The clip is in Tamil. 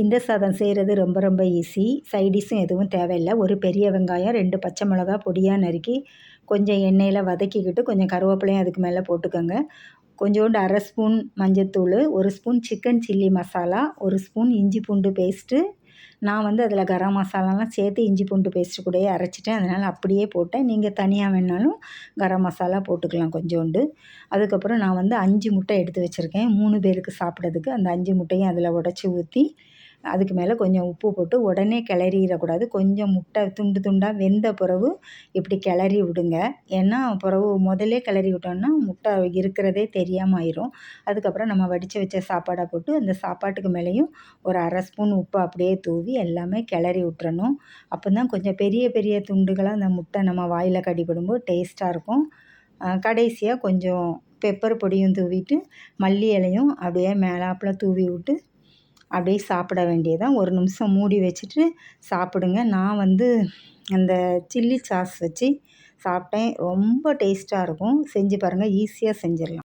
இந்த சாதம் செய்கிறது ரொம்ப ரொம்ப ஈஸி. சைடிஷ்ஷும் எதுவும் தேவையில்ல. ஒரு பெரிய வெங்காயம், 2 பச்சை மிளகா பொடியா நறுக்கி கொஞ்சம் எண்ணெயில் வதக்கிக்கிட்டு கொஞ்சம் கருவேப்பிலையும் அதுக்கு மேலே போட்டுக்கோங்க. கொஞ்சோண்டு 1/2 ஸ்பூன் மஞ்சத்தூள், 1 spoon chicken chilli masala, 1 spoon இஞ்சி பூண்டு பேஸ்ட்டு. நான் வந்து அதில் கரம் மசாலாலாம் சேர்த்து இஞ்சி பூண்டு பேஸ்ட்டு கூடயே அரைச்சிட்டேன். அதனால் அப்படியே போட்டேன். நீங்கள் தனியாக வேணுனாலும் கரம் மசாலா போட்டுக்கலாம் கொஞ்சோண்டு. அதுக்கப்புறம் நான் வந்து 5 முட்டை எடுத்து வச்சுருக்கேன். 3 பேருக்கு சாப்பிட்றதுக்கு. அந்த 5 முட்டையும் அதில் உடச்சி ஊற்றி அதுக்கு மேலே கொஞ்சம் உப்பு போட்டு உடனே கிளறிடக்கூடாது. கொஞ்சம் முட்டை துண்டு துண்டாக வெந்த பிறகு இப்படி கிளறி விடுங்க. ஏன்னா பிறகு முதல்லே கிளறி விட்டோம்னா முட்டை இருக்கிறதே தெரியாமல் ஆயிரும். அதுக்கப்புறம் நம்ம வடித்து வச்ச சாப்பாடை போட்டு அந்த சாப்பாட்டுக்கு மேலேயும் ஒரு 1/2 ஸ்பூன் உப்பு அப்படியே தூவி எல்லாமே கிளறி விட்டுறணும். அப்போ தான் கொஞ்சம் பெரிய பெரிய துண்டுகளாக அந்த முட்டை நம்ம வாயில் கடிபடும்போது டேஸ்ட்டாக இருக்கும். கடைசியாக கொஞ்சம் பெப்பர் பொடியும் தூவிட்டு மல்லி இலையும் அப்படியே மேலாப்பில் தூவி விட்டு அப்படியே சாப்பிட வேண்டியதான். 1 நிமிஷம் மூடி வச்சுட்டு சாப்பிடுங்க. நான் வந்து அந்த சில்லி சாஸ் வச்சு சாப்பிட்டேன். ரொம்ப டேஸ்ட்டாக இருக்கும். செஞ்சு பாருங்கள். ஈஸியாக செஞ்சிடலாம்.